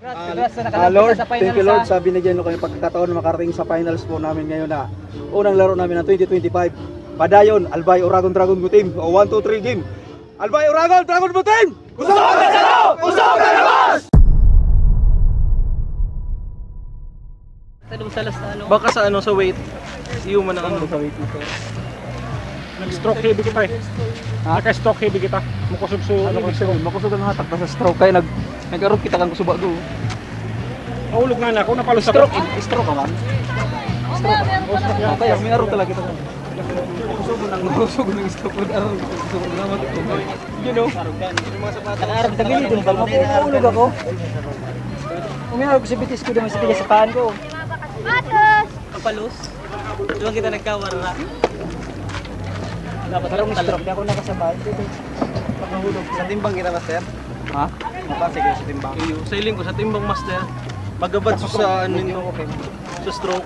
Lord, thank you Lord sa binigyan nyo kayo pagkakataon na makarating sa finals po namin ngayon na unang laro namin ng 2025. Padayon, Albay Oragon Dragon Blue Team. O 1, 2, 3 game. Albay Oragon Dragon Blue Team! Usok ka sa loob! Usok ka labas! Baka sa ano, sa weight. Human ang ano. Sa weight nito. Nag-stroke heavy kita eh. Naka-stroke heavy kita. Makusog so Ano kasi makusog ang hatak sa stroke kay nag-arog kita kang kusuba do. Mahulog na ako, napalos ako. Stroke ka man. Stroke. Okay, may arog talaga kita. Makusog ng stroke mo arog. Kusog na mo. You know. Nakaarap sa gilid yung balma. Mahulog ako. Umiharap sa bitis ko naman sa tigas sa paan ko. Kapalos. Diba kita nagkawara? Parang stroke, di ako nakasabay. Sa timbang kita, master? Ha? Mapasig sa timbang. Iyo, sailing ko sa timbang, master. Pagabad sa ano nito, sa stroke.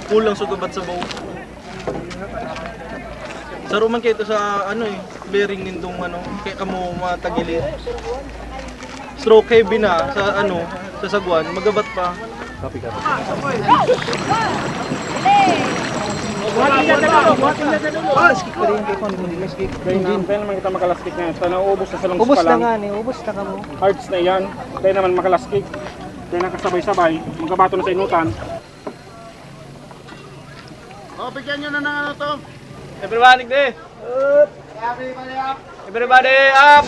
Kulang sa gabad sa bow. Sa ruman kayo ito sa ano eh, bearing nindong ano, kaya kamo matagilit. Stroke heavy na sa ano, sa sagwan, magabat pa. Copy ka. Laskik pa rin kay Juan. Laskik. Kaya naman kita makalaskik na. Sana ubos na sa lungs Ubus pa na lang. nga ni, ubus na ka mo. Hearts na yan. Kaya naman makalaskik. Kaya nakasabay-sabay. Magabato na sa inutan. Everybody there. Everybody up.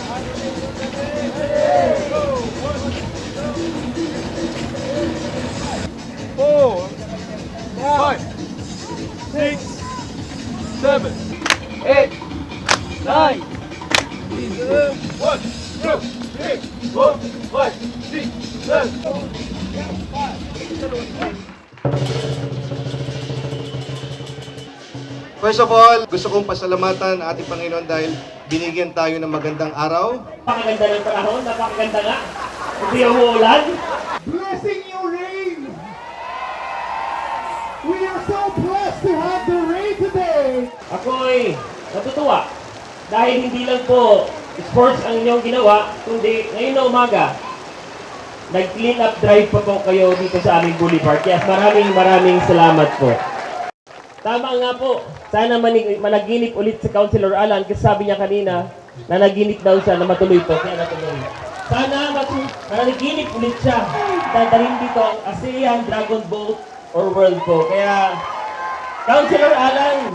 Four, five, six, seven, eight, nine, 1, 2, 3, 4, 5, 6, 7. First of all, gusto kong pasalamatan ang ating Panginoon dahil binigyan tayo ng magandang araw. Napakaganda ng panahon, napakaganda nga. Hindi umuulan. Blessing your rain. We are so blessed to have the rain today. Ako'y natutuwa dahil hindi lang po sports ang inyong ginawa, kundi ngayon na umaga, nag-clean up drive pa po kayo dito sa aming boulevard. Yes, maraming salamat po. Tama nga po, sana managinip ulit si Councilor Alan kasi sabi niya kanina, nanaginip daw siya na matuloy po, kaya natuloy. Sana managinip ulit siya. Dadalhin dito ang ASEAN Dragon Boat or World po. Kaya, Councilor Alan,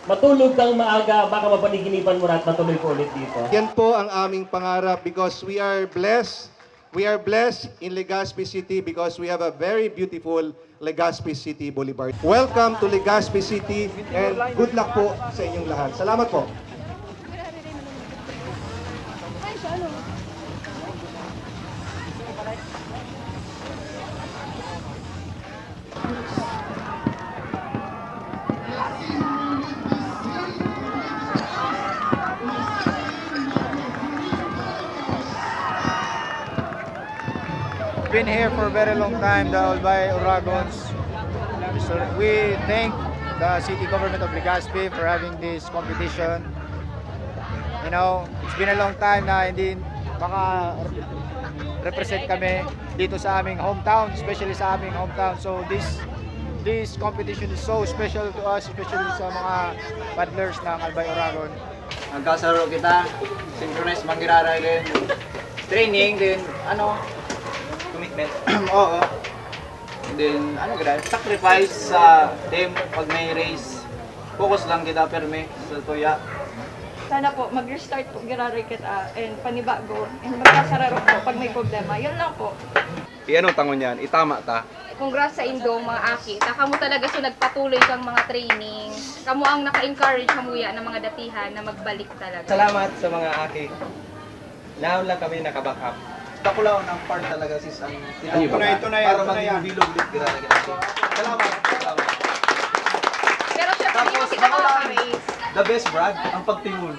matulog kang maaga, baka mapaniginipan mo na at matuloy po ulit dito. Yan po ang aming pangarap because we are blessed. We are blessed in Legazpi City because we have a very beautiful Legazpi City Boulevard. Welcome to Legazpi City and good luck po sa inyong lahat. Salamat po. Been here for a very long time, the Albay Oragons. So we thank the city government of Legazpi for having this competition. You know, it's been a long time na hindi maka-represent kami dito sa aming hometown, especially sa aming hometown. So this competition is so special to us, especially sa mga paddlers ng Albay Oragon. Nagkasaro kita, synchronized manggiraray din, training din, commitment. Oo. And then, sacrifice sa team pag may race. Focus lang kita perme sa tuya. Sana po mag-restart po giraray kita and panibago and magkasararo po pag may problema. Yun lang po. Iano tangon yan, itama ta. Congrats sa Indong mga aki. Kamu talaga so nagpatuloy kang mga training. Kamu ang naka-encourage kamuya ng mga datihan na magbalik talaga. Salamat sa mga aki. Now lang kami nakaback up. Takulaw ng part talaga sis ang para maging bilog ulit giraray kita. Salamat. Pero syempre hindi mo kita makaka-race. The best brag ang pagtingul.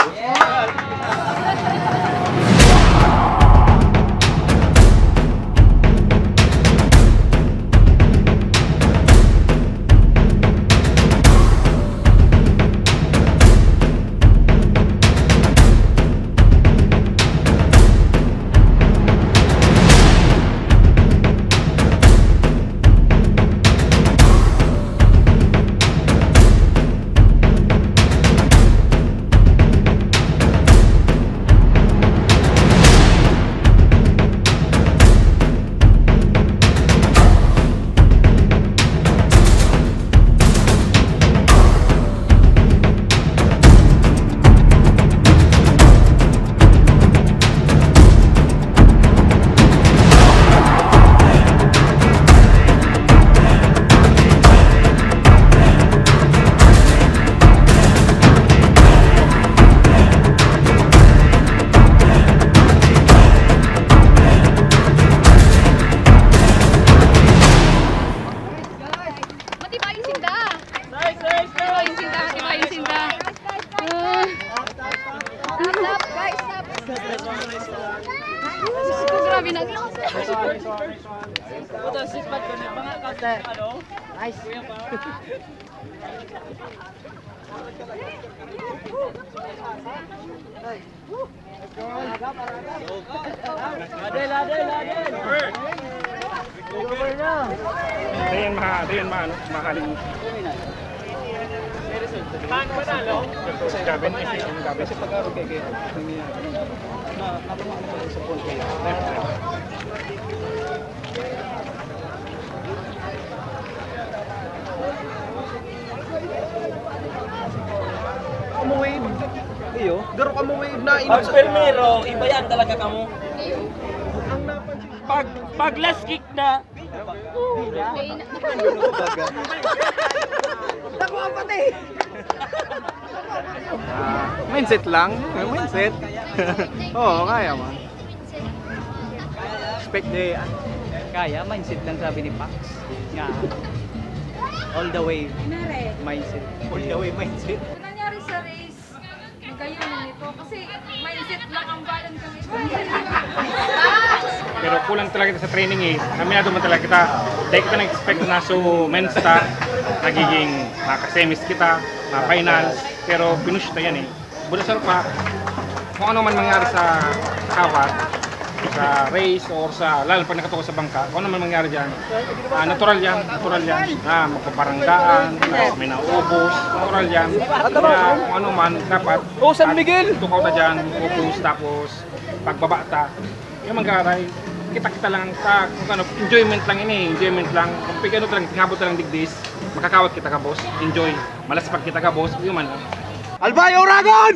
Riyan mahaling. Paano ba nalo? Si Gavin, Kasi pag-aro kay nangyayari. Na ako sa phone kayo. Wave. Iyo, garo ka mo wave na Pag permero, iba yan talaga kamo. Pag last kick na, Mindset lang. Mindset. Oo, kaya man. Expect day. Kaya, mindset lang sabi ni Pax. Nga. All the way. Mindset. All the way mindset. Nangyari sa race, nagkayo nito kasi mindset lang ang bayan kami. Pero kulang talaga kita sa training eh. Aminado man talaga kita. Dahil kita nag-expect na so men's ta, nagiging makasemis kita, finals. Pero pinush ta yan eh. Bulasar pa, kung ano man mangyari sa kawat, sa race or sa lalo pag nakatuko sa bangka, kung ano man mangyari dyan, natural yan. Magpaparanggaan, may naubos, natural yan. Kaya kung ano man, dapat San Miguel! tukaw na dyan, focus, tapos pagbaba ta, yung manggaray, kita lang ta, kung ano, enjoyment lang ini, enjoyment lang. Kung pigano lang, tingabot lang digdis, makakawat kita ka boss, enjoy. Malas pag kita ka boss, yung man. Albay Oragon!